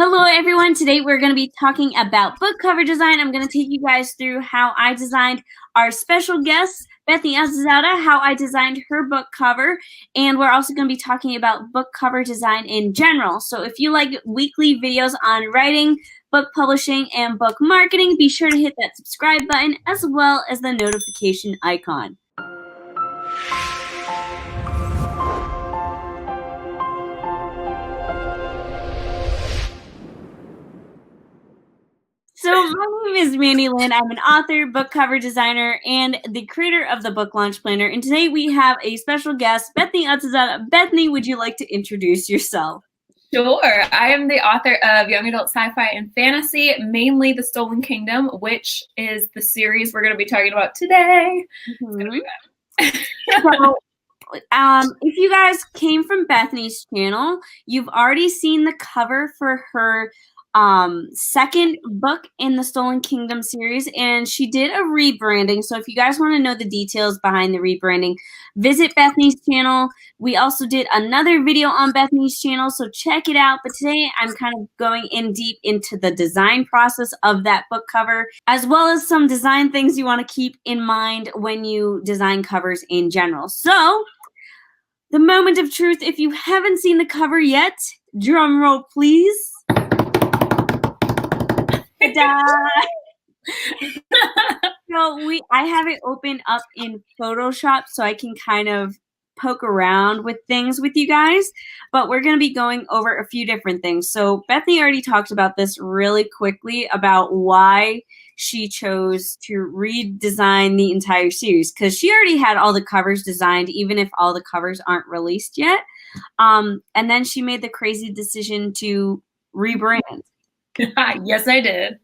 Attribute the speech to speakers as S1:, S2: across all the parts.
S1: Hello everyone, today we're going to be talking about book cover design. I'm going to take you guys through how I designed our special guest, Bethany Atazadeh, how I designed her book cover, and we're also going to be talking about book cover design in general. So if you like weekly videos on writing, book publishing, and book marketing, be sure to hit that subscribe button as well as the notification icon. So my name is Mandi, Lynn. I'm an author, book cover designer, and the creator of the book launch planner. And today we have a special guest, Bethany Atazadeh. Bethany, would you like to introduce yourself?
S2: Sure. I am the author of young adult sci-fi and fantasy, mainly The Stolen Kingdom, which is the series we're going to be talking about today.
S1: So, if you guys came from Bethany's channel, you've already seen the cover for her second book in the Stolen Kingdom series, and she did a rebranding. So if you guys want to know the details behind the rebranding, visit Bethany's channel. We also did another video on Bethany's channel, so check it out. But today I'm kind of going in deep into the design process of that book cover, as well as some design things you want to keep in mind when you design covers in general. So the moment of truth, if you haven't seen the cover yet, drum roll please. So I have it open up in Photoshop so I can kind of poke around with things with you guys, but we're going to be going over a few different things. So Bethany already talked about this really quickly about why she chose to redesign the entire series, because she already had all the covers designed, even if all the covers aren't released yet. And then she made the crazy decision to rebrand.
S2: Yes, I did.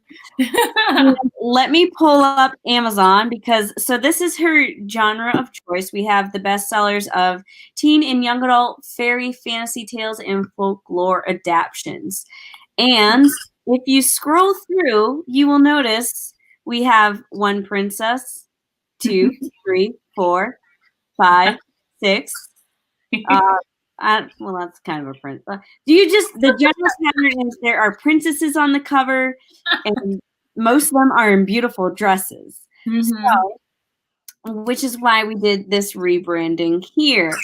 S1: Let me pull up Amazon so this is her genre of choice. We have the bestsellers of teen and young adult fairy fantasy tales and folklore adaptions. And if you scroll through, you will notice we have 1 princess, 2, 3, 4, 5, 6. Well, that's kind of a print. The general pattern is there are princesses on the cover, and most of them are in beautiful dresses. So, which is why we did this rebranding here.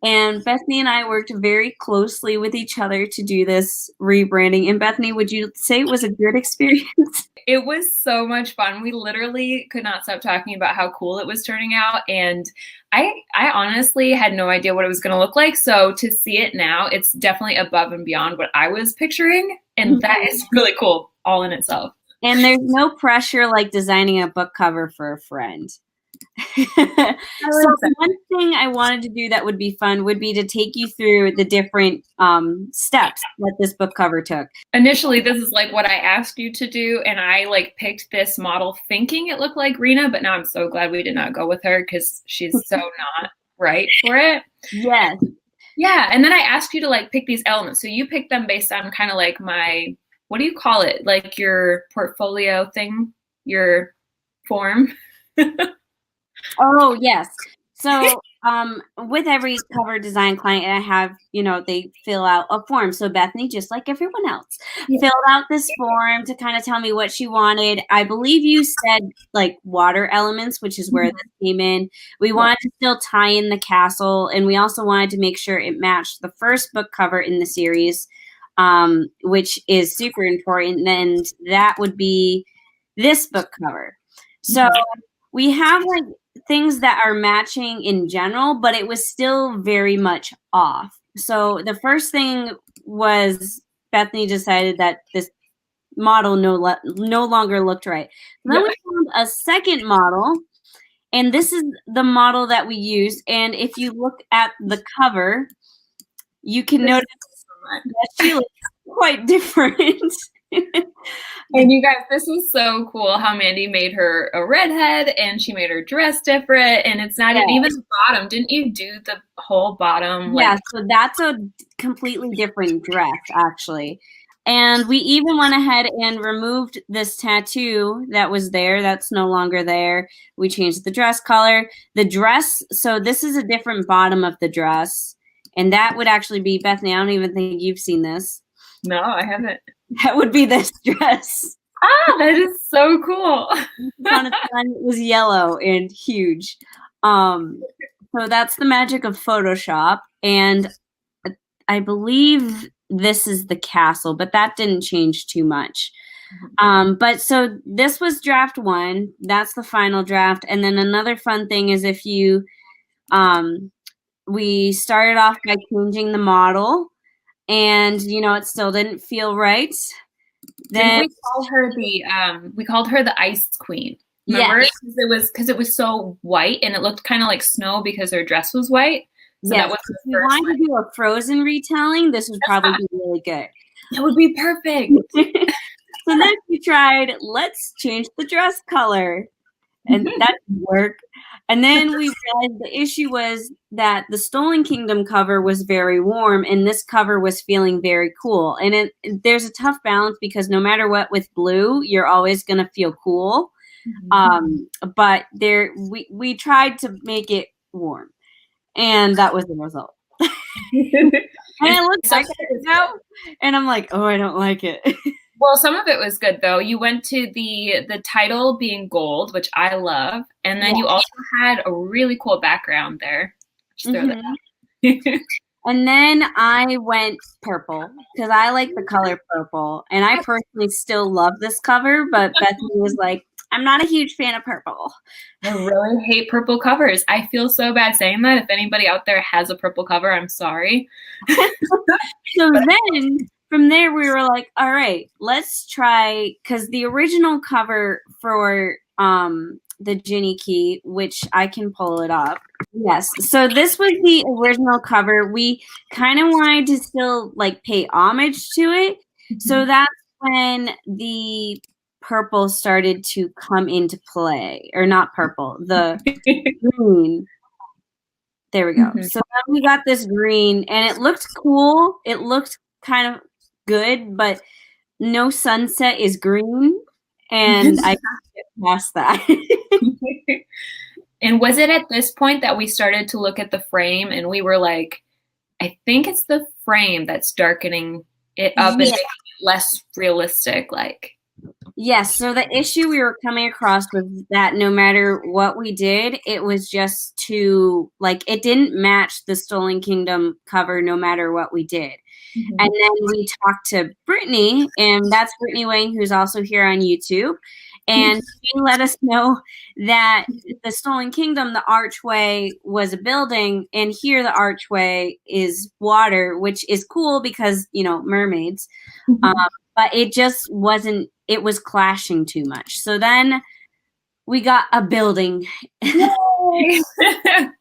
S1: And Bethany and I worked very closely with each other to do this rebranding. And Bethany, would you say it was a good experience?
S2: It was so much fun. We literally could not stop talking about how cool it was turning out. And I honestly had no idea what it was going to look like. So to see it now, it's definitely above and beyond what I was picturing. And that is really cool all in itself.
S1: And there's no pressure like designing a book cover for a friend. So one thing I wanted to do that would be fun would be to take you through the different steps that this book cover took.
S2: Initially, this is like what I asked you to do, and I picked this model thinking it looked like Rena, but now I'm so glad we did not go with her because she's so not right for it.
S1: Yes.
S2: Yeah, and then I asked you to pick these elements. So you picked them based on kind of my, what do you call it? Like your portfolio thing, your form.
S1: Oh, yes. So with every cover design client I have, they fill out a form. So Bethany, just like everyone else, filled out this form to kind of tell me what she wanted. I believe you said water elements, which is where this came in. We wanted to still tie in the castle, and we also wanted to make sure it matched the first book cover in the series, which is super important. And that would be this book cover. So we have things that are matching in general, but it was still very much off. So the first thing was Bethany decided that this model no longer looked right. Then we found a second model, and this is the model that we used. And if you look at the cover, you can notice that she looks quite different.
S2: And you guys, this is so cool how Mandi made her a redhead and she made her dress different, and it's not even the bottom. Didn't you do the whole bottom?
S1: Yeah, so that's a completely different dress, actually. And we even went ahead and removed this tattoo that was there. That's no longer there. We changed the dress color. The dress, so this is a different bottom of the dress. And that would actually be, Bethany, I don't even think you've seen this.
S2: No, I haven't.
S1: That would be this dress.
S2: Ah, that is so cool.
S1: It was yellow and huge. So that's the magic of Photoshop. And I believe this is the castle, but that didn't change too much. But so this was draft 1. That's the final draft. And then another fun thing is if you, we started off by changing the model and, it still didn't feel right.
S2: Then we called her the Ice Queen. Remember?
S1: Yes.
S2: Because it was so white and it looked kind of like snow because her dress was white. So
S1: yes. If you wanted to do a Frozen retelling, this would probably be really good.
S2: That would be perfect.
S1: So then we tried, let's change the dress color. And that didn't work. And then we realized the issue was that the Stolen Kingdom cover was very warm and this cover was feeling very cool. And there's a tough balance because no matter what with blue, you're always going to feel cool. But we tried to make it warm. And that was the result. And I looked like it now, and I'm like, oh, I don't like it.
S2: Well, some of it was good though. You went to the title being gold, which I love, and then you also had a really cool background there. Just throw that.
S1: And then I went purple because I like the color purple, and I personally still love this cover. But Bethany was like, I'm not a huge fan of purple.
S2: I really hate purple covers. I feel so bad saying that. If anybody out there has a purple cover, I'm sorry.
S1: So then from there, we were like, all right, let's try, because the original cover for the Jinni Key, which I can pull it up. Yes. So this was the original cover. We kind of wanted to still like pay homage to it. So that's when the purple started to come into play, or not purple, the green. There we go. So then we got this green, and it looked cool. It looked kind of good, but no sunset is green, and I can't get past that.
S2: And was it at this point that we started to look at the frame, and we were like, I think it's the frame that's darkening it up and making it less realistic, like.
S1: Yes. So the issue we were coming across was that no matter what we did, it was just too, like, it didn't match the Stolen Kingdom cover no matter what we did. And then we talked to Brittany, and that's Brittany Wayne, who's also here on YouTube. And she let us know that the Stolen Kingdom, the archway was a building, and here the archway is water, which is cool because, mermaids. But it just wasn't, it was clashing too much. So then we got a building. And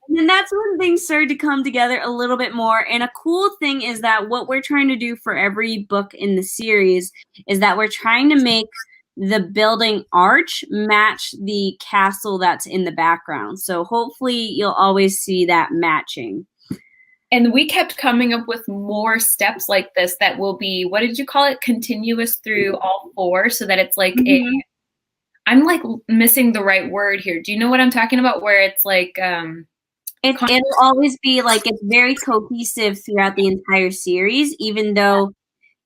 S1: then that's when things started to come together a little bit more. And a cool thing is that what we're trying to do for every book in the series is that we're trying to make the building arch match the castle that's in the background. So hopefully you'll always see that matching.
S2: And we kept coming up with more steps like this that will be, what did you call it? Continuous through all 4, so that it's like I'm like missing the right word here. Do you know what I'm talking about? Where it's like,
S1: it'll always be like, it's very cohesive throughout the entire series, even though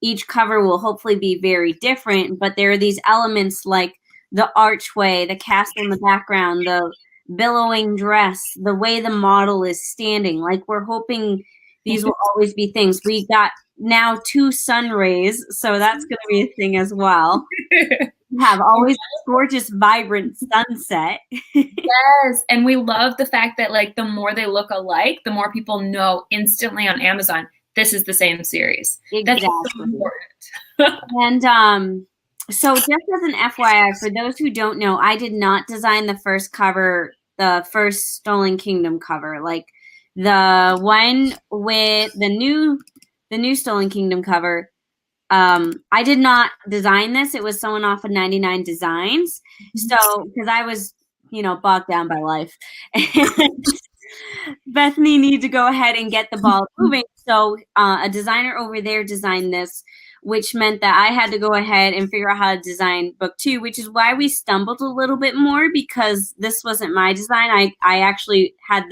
S1: each cover will hopefully be very different. But there are these elements like the archway, the castle in the background, the billowing dress, the way the model is standing. Like, we're hoping these will always be things. We got now 2 sun rays, so that's going to be a thing as well. Have always gorgeous, vibrant sunset.
S2: Yes, and we love the fact that, like, the more they look alike, the more people know instantly on Amazon this is the same series.
S1: Exactly.
S2: That's so important.
S1: And so just as an FYI, for those who don't know, I did not design the first cover, the first Stolen Kingdom cover. Like, the one with the new Stolen Kingdom cover, I did not design this. It was someone off of 99 Designs. So, because I was, bogged down by life. Bethany needed to go ahead and get the ball moving. So a designer over there designed this, which meant that I had to go ahead and figure out how to design book 2, which is why we stumbled a little bit more, because this wasn't my design. I actually had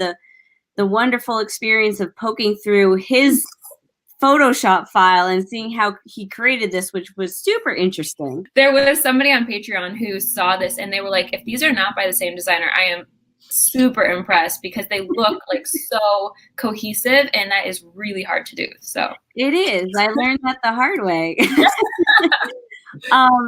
S1: the wonderful experience of poking through his Photoshop file and seeing how he created this, which was super interesting.
S2: There was somebody on Patreon who saw this and they were like, if these are not by the same designer, I am super impressed because they look like so cohesive, and that is really hard to do. So
S1: it is. I learned that the hard way.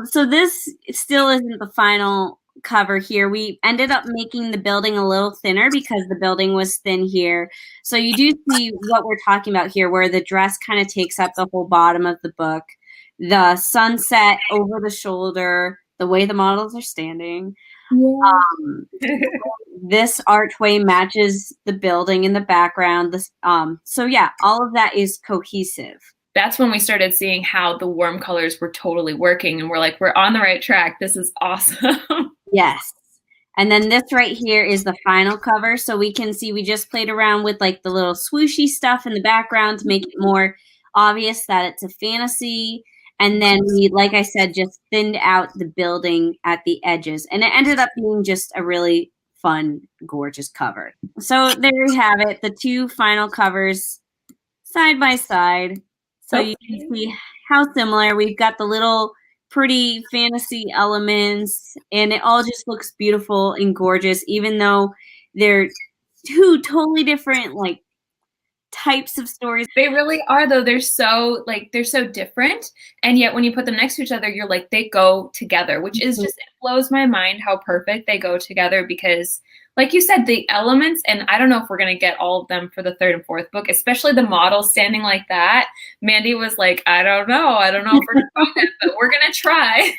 S1: So this still isn't the final cover here. We ended up making the building a little thinner because the building was thin here. So you do see what we're talking about here, where the dress kind of takes up the whole bottom of the book. The sunset over the shoulder, the way the models are standing. Yeah. This archway matches the building in the background. So yeah, all of that is cohesive.
S2: That's when we started seeing how the warm colors were totally working, and we're like, we're on the right track. This is awesome.
S1: Yes. And then this right here is the final cover. So we can see we just played around with like the little swooshy stuff in the background to make it more obvious that it's a fantasy. And then we, like I said, just thinned out the building at the edges. And it ended up being just a really fun, gorgeous cover. So there you have it, the two final covers side by side. So you can see how similar. We've got the little pretty fantasy elements, and it all just looks beautiful and gorgeous, even though they're two totally different like types of stories.
S2: They really are, though. They're so different, and yet when you put them next to each other, you're like, they go together, which is just, it blows my mind how perfect they go together, because like you said, the elements, and I don't know if we're going to get all of them for the third and fourth book, especially the models standing like that. Mandi was like, I don't know if we're going to find it, but we're going to try.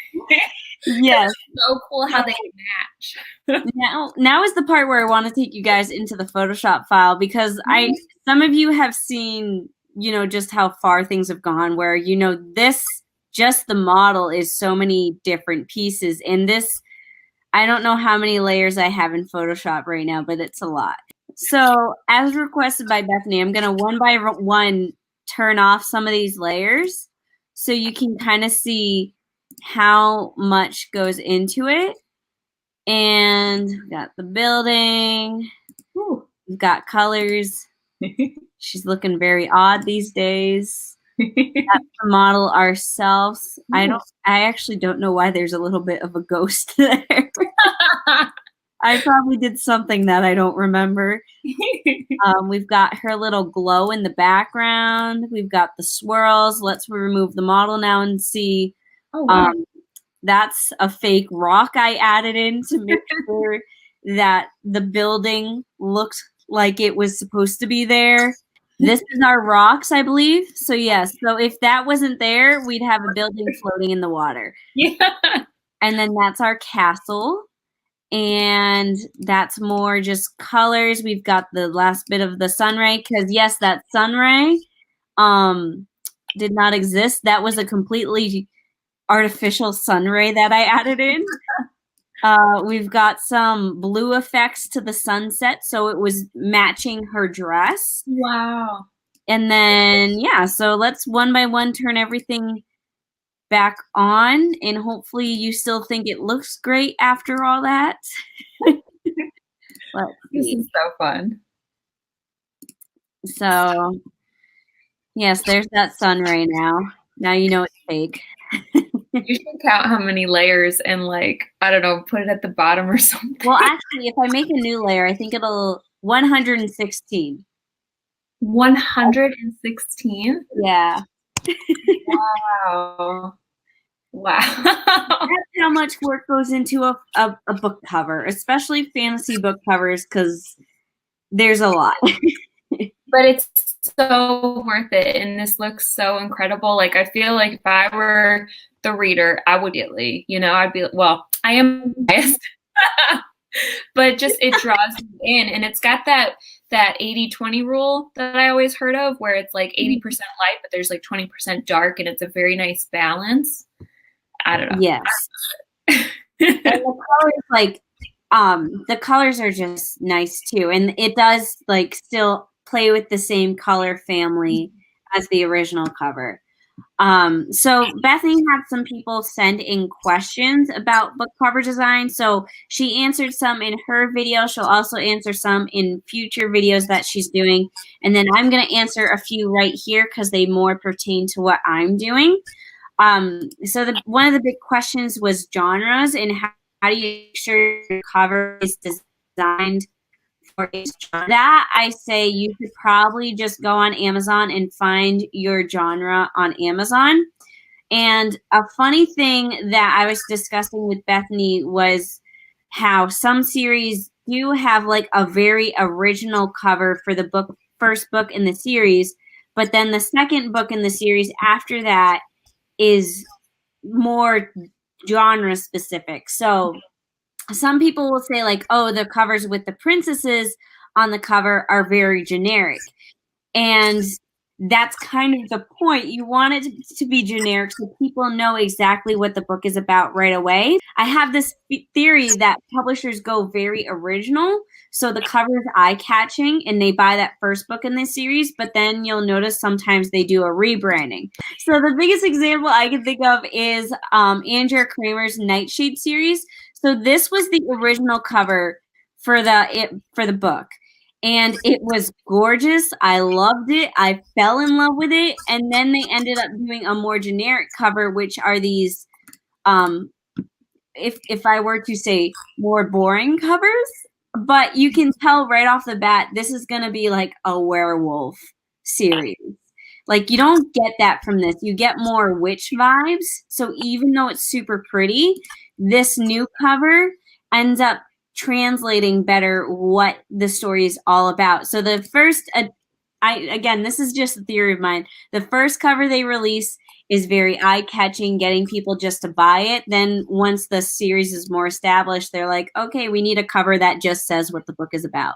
S1: Yes.
S2: It's so cool how they match.
S1: Now is the part where I want to take you guys into the Photoshop file, because some of you have seen, just how far things have gone, where, just the model is so many different pieces. And this, I don't know how many layers I have in Photoshop right now, but it's a lot. So as requested by Bethany, I'm going to one by one turn off some of these layers so you can kind of see how much goes into it. And we've got the building. Ooh. We've got colors. She's looking very odd these days. That's the model ourselves. I actually don't know why there's a little bit of a ghost there. I probably did something that I don't remember. We've got her little glow in the background. We've got the swirls. Let's remove the model now and see. Oh, wow. That's a fake rock I added in to make sure that the building looked like it was supposed to be there. This is our rocks, I believe. So yes. So if that wasn't there, we'd have a building floating in the water. Yeah. And then that's our castle. And that's more just colors. We've got the last bit of the sun ray, because yes, that sun ray did not exist. That was a completely artificial sun ray that I added in. We've got some blue effects to the sunset, so it was matching her dress.
S2: Wow.
S1: And then, so let's one by one turn everything back on, and hopefully you still think it looks great after all that.
S2: This is so fun.
S1: So, yes, there's that sun ray now. Now you know it's fake.
S2: You should count how many layers and, I don't know, put it at the bottom or something.
S1: Well, actually, if I make a new layer, I think it'll 116.
S2: 116?
S1: Yeah.
S2: Wow.
S1: That's how much work goes into a book cover, especially fantasy book covers, because there's a lot.
S2: But it's so worth it, and this looks so incredible. I feel like if I were the reader, I would immediately, I'd be, well, I am biased, but just it draws me in, and it's got that 80-20 rule that I always heard of, where it's 80% light, but there's 20% dark, and it's a very nice balance. I don't know.
S1: Yes. And the colors, the colors are just nice too, and it does still play with the same color family as the original cover. So Bethany had some people send in questions about book cover design. So she answered some in her video. She'll also answer some in future videos that she's doing. And then I'm going to answer a few right here because they more pertain to what I'm doing. So one of the big questions was genres and how do you make sure your cover is designed for each genre. That I say you could probably just go on Amazon and find your genre on Amazon. And a funny thing that I was discussing with Bethany was how some series do have like a very original cover for the first book in the series, but then the second book in the series after that is more genre specific. So some people will say like, oh, the covers with the princesses on the cover are very generic. And that's kind of the point. You want it to be generic so people know exactly what the book is about right away. I have this theory that publishers go very original, so the cover is eye-catching and they buy that first book in this series, but then you'll notice sometimes they do a rebranding. So the biggest example I can think of is Andrea Kramer's Nightshade series. So this was the original cover for the book. And it was gorgeous. I loved it. I fell in love with it. And then they ended up doing a more generic cover, which are these, if I were to say, more boring covers. But you can tell right off the bat, this is going to be like a werewolf series. Like, you don't get that from this. You get more witch vibes. So even though it's super pretty, this new cover ends up translating better what the story is all about. So the first, again, this is just a theory of mine. The first cover they release is very eye-catching, getting people just to buy it. Then once the series is more established, they're like, okay, we need a cover that just says what the book is about.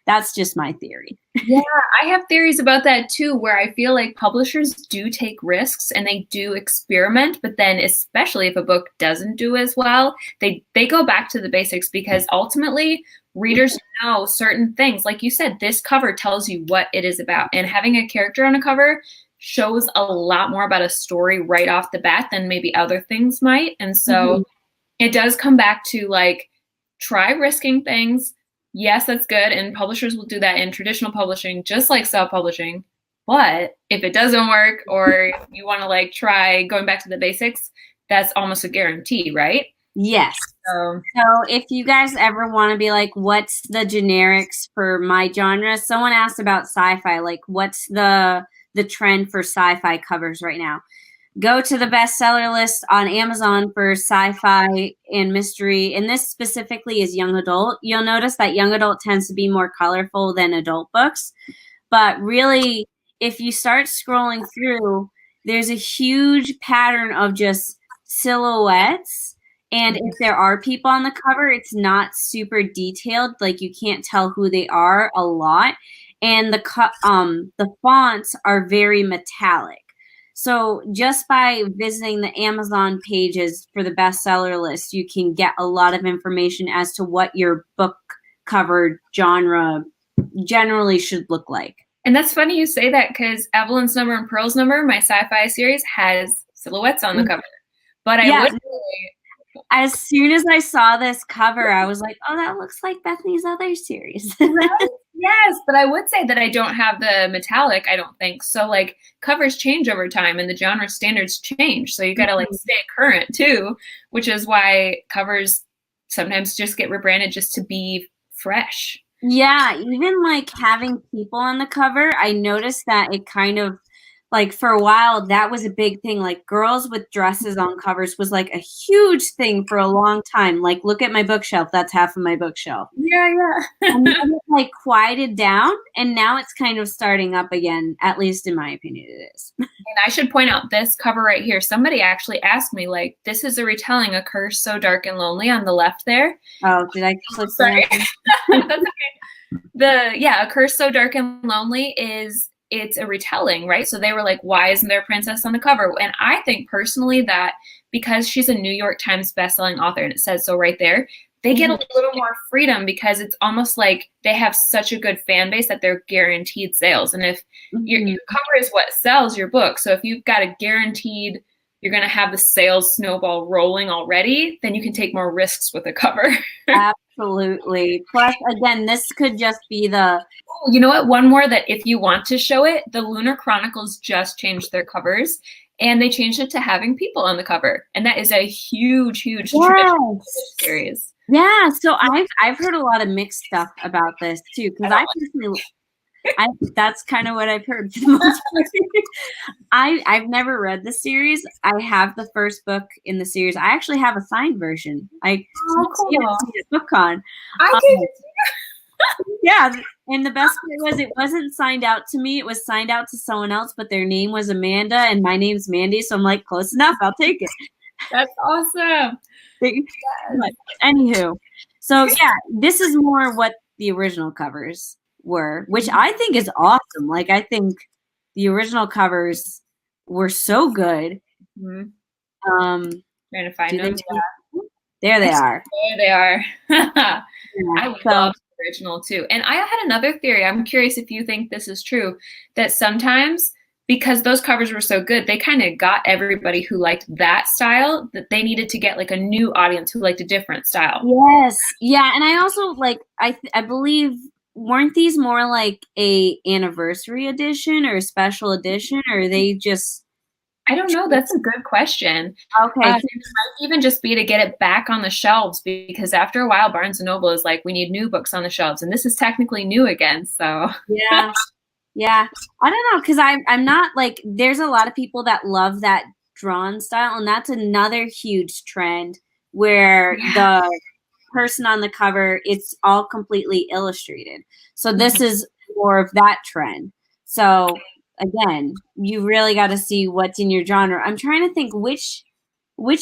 S1: That's just my theory.
S2: Yeah, I have theories about that too, where I feel like publishers do take risks and they do experiment, but then especially if a book doesn't do as well, they go back to the basics because ultimately readers know certain things. Like you said, this cover tells you what it is about, and having a character on a cover shows a lot more about a story right off the bat than maybe other things might. And so it does come back to like, try risking things. Yes, that's good. And publishers will do that in traditional publishing, just like self-publishing. But if it doesn't work, or you want to like try going back to the basics, that's almost a guarantee, right?
S1: Yes. So if you guys ever want to be like, what's the generics for my genre? Someone asked about sci-fi, like what's the trend for sci-fi covers right now? Go to the bestseller list on Amazon for sci-fi and mystery, and this specifically is young adult. You'll notice that young adult tends to be more colorful than adult books, but really, if you start scrolling through, there's a huge pattern of just silhouettes, and if there are people on the cover, it's not super detailed. Like, you can't tell who they are a lot, and the fonts are very metallic. So just by visiting the Amazon pages for the bestseller list, you can get a lot of information as to what your book cover genre generally should look like.
S2: And that's funny you say that, because Evelyn's Number and Pearl's Number, my sci-fi series, has silhouettes on the cover. But I would say,
S1: as soon as I saw this cover, I was like, oh, that looks like Bethany's other series.
S2: Right? Yes, but I would say that I don't have the metallic, I don't think. So like, covers change over time and the genre standards change. So you got to like stay current too, which is why covers sometimes just get rebranded just to be fresh.
S1: Yeah, even like having people on the cover, I noticed that it kind of, like, for a while, that was a big thing. Like, girls with dresses on covers was like a huge thing for a long time. Like, look at my bookshelf. That's half of my bookshelf.
S2: Yeah.
S1: And then it like quieted down, and now it's kind of starting up again, at least in my opinion it is.
S2: And I should point out this cover right here. Somebody actually asked me, like, this is a retelling, A Curse So Dark and Lonely on the left there.
S1: Oh, did I click
S2: Sorry. That's okay. A Curse So Dark and Lonely it's a retelling, right? So they were like, why isn't there a princess on the cover? And I think personally that because she's a New York Times bestselling author, and it says so right there, they get a little more freedom because it's almost like they have such a good fan base that they're guaranteed sales. And if your cover is what sells your book, so if you've got a guaranteed, you're going to have the sales snowball rolling already, then you can take more risks with a cover.
S1: Absolutely. Plus, again, this could just be the...
S2: Oh, you know what? One more that if you want to show it, the Lunar Chronicles just changed their covers, and they changed it to having people on the cover. And that is a huge, huge series.
S1: Yeah, so I've heard a lot of mixed stuff about this too, because that's kind of what I've heard. I've never read the series. I have the first book in the series. I actually have a signed version.
S2: Cool.
S1: BookCon. Yeah, and the best part was it wasn't signed out to me. It was signed out to someone else, but their name was Amanda, and my name's Mandi. So I'm like, close enough. I'll take it.
S2: That's awesome.
S1: Anywho, so yeah, this is more what the original covers were, which I think is awesome. Like, I think the original covers were so good.
S2: Trying to find them.
S1: There they are.
S2: There they are. I love the original too. And I had another theory. I'm curious if you think this is true, that sometimes because those covers were so good, they kind of got everybody who liked that style, that they needed to get like a new audience who liked a different style.
S1: Yes. Yeah. And I also I believe, weren't these more like a anniversary edition or a special edition, or are they just...
S2: I don't know. That's a good question.
S1: Okay.
S2: It might even just be to get it back on the shelves, because after a while, Barnes & Noble is like, we need new books on the shelves. And this is technically new again. So
S1: yeah. Yeah. I don't know. Cause I'm not like, there's a lot of people that love that drawn style. And that's another huge trend where the person on the cover, it's all completely illustrated. So this is more of that trend. So again, you really got to see what's in your genre. I'm trying to think which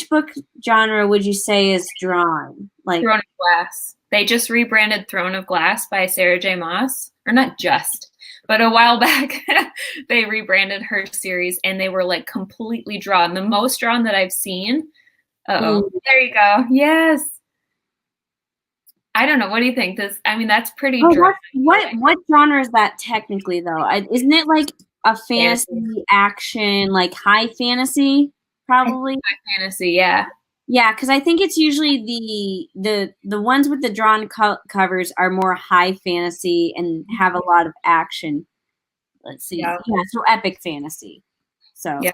S1: book genre would you say is drawn? Like
S2: Throne of Glass. They just rebranded Throne of Glass by Sarah J. Maas, or not just, but a while back they rebranded her series, and they were like completely drawn. The most drawn that I've seen. There you go. Yes. I don't know. What do you think? That's pretty drawn.
S1: What genre is that technically though? Isn't it like a fantasy action, like high fantasy, probably?
S2: High fantasy, yeah.
S1: Yeah, because I think it's usually the ones with the drawn covers are more high fantasy and have a lot of action. Let's see. Yeah, so epic fantasy. So, yeah.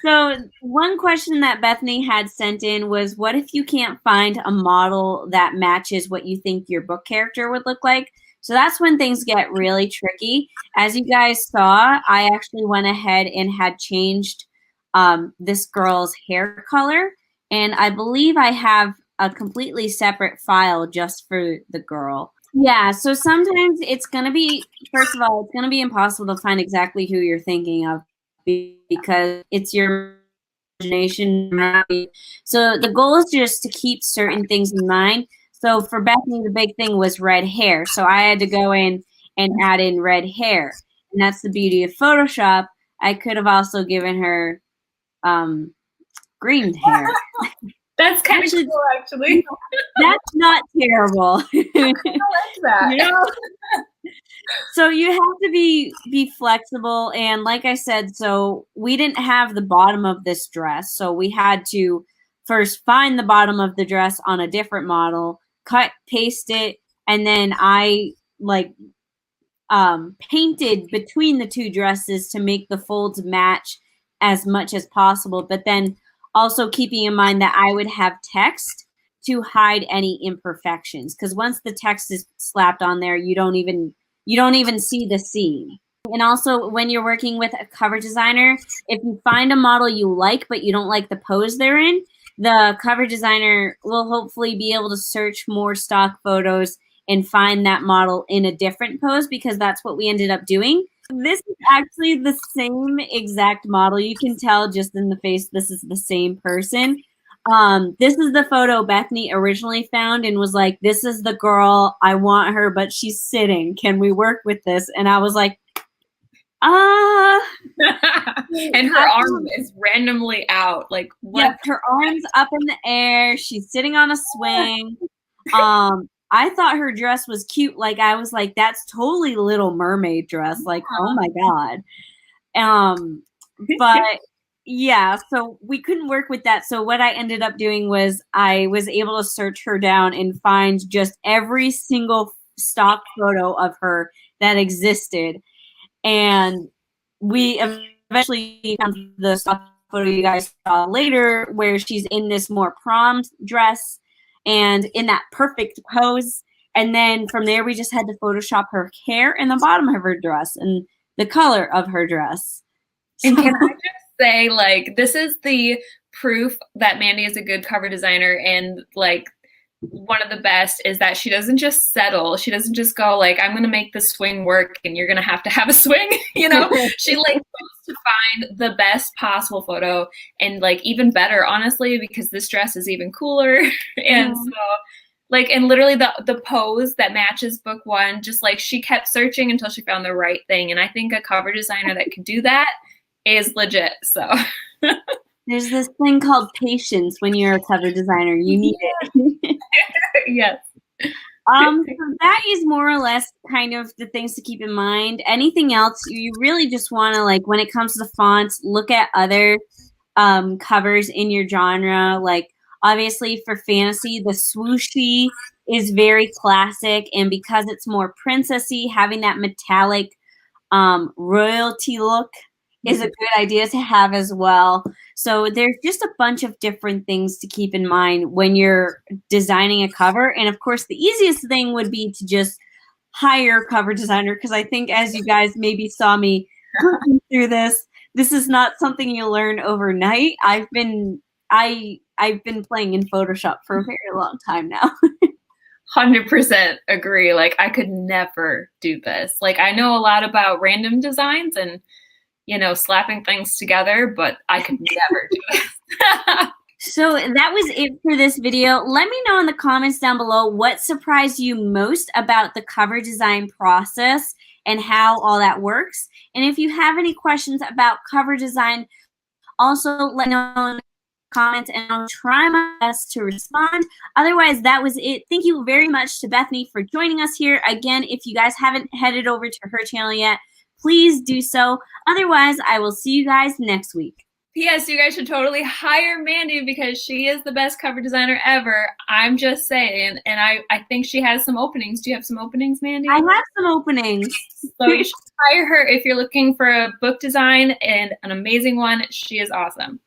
S1: So one question that Bethany had sent in was, what if you can't find a model that matches what you think your book character would look like? So that's when things get really tricky. As you guys saw, I actually went ahead and had changed this girl's hair color. And I believe I have a completely separate file just for the girl. Yeah, so sometimes it's going to be, first of all, it's going to be impossible to find exactly who you're thinking of because it's your imagination. So the goal is just to keep certain things in mind. So for Bethany, the big thing was red hair. So I had to go in and add in red hair. And that's the beauty of Photoshop. I could have also given her green hair.
S2: That's kind of cool, actually.
S1: That's not terrible.
S2: I like that.
S1: You know? So you have to be flexible. And like I said, so we didn't have the bottom of this dress. So we had to first find the bottom of the dress on a different model, cut, paste it, and then I painted between the two dresses to make the folds match as much as possible. But then also keeping in mind that I would have text to hide any imperfections, because once the text is slapped on there, you don't even see the seam. And also when you're working with a cover designer, if you find a model you like but you don't like the pose they're in, the cover designer will hopefully be able to search more stock photos and find that model in a different pose, because that's what we ended up doing. This is actually the same exact model. You can tell just in the face this is the same person. This is the photo Bethany originally found and was like, this is the girl, I want her, but she's sitting. Can we work with this? And I was like, Uh,
S2: And her arm is randomly out. Like, what?
S1: Yep, her arms up in the air. She's sitting on a swing. I thought her dress was cute. Like, I was like, that's totally Little Mermaid dress. Like, oh my God. But yeah, so we couldn't work with that. So what I ended up doing was I was able to search her down and find just every single stock photo of her that existed. And we eventually found the stock photo you guys saw later where she's in this more prom dress and in that perfect pose. And then from there, we just had to Photoshop her hair and the bottom of her dress and the color of her dress.
S2: And can I just say, like, this is the proof that Mandi is a good cover designer, and like one of the best is that she doesn't just settle. She doesn't just go like, I'm going to make the swing work and you're going to have a swing, you know. She like goes to find the best possible photo, and like even better, honestly, because this dress is even cooler. And so like, and literally the pose that matches book one, just like she kept searching until she found the right thing. And I think a cover designer that could do that is legit. So
S1: there's this thing called patience when you're a cover designer. You need it.
S2: Yes.
S1: So that is more or less kind of the things to keep in mind. Anything else, you really just want to, like, when it comes to the fonts, look at other covers in your genre. Like, obviously for fantasy, the swooshy is very classic, and because it's more princessy, having that metallic royalty look is a good idea to have as well. So there's just a bunch of different things to keep in mind when you're designing a cover. And of course, the easiest thing would be to just hire a cover designer, because I think, as you guys maybe saw me going through this is not something you learn overnight. I've been playing in Photoshop for a very long time now.
S2: 100% agree. Like, I could never do this. Like, I know a lot about random designs and, you know, slapping things together, but I could never do this.
S1: So that was it for this video. Let me know in the comments down below what surprised you most about the cover design process and how all that works. And if you have any questions about cover design, also let me know in the comments and I'll try my best to respond. Otherwise, that was it. Thank you very much to Bethany for joining us here. Again, if you guys haven't headed over to her channel yet, please do so. Otherwise, I will see you guys next week.
S2: P.S. You guys should totally hire Mandi because she is the best cover designer ever. I'm just saying. And I think she has some openings. Do you have some openings, Mandi?
S1: I have some openings.
S2: So you should hire her if you're looking for a book design, and an amazing one. She is awesome.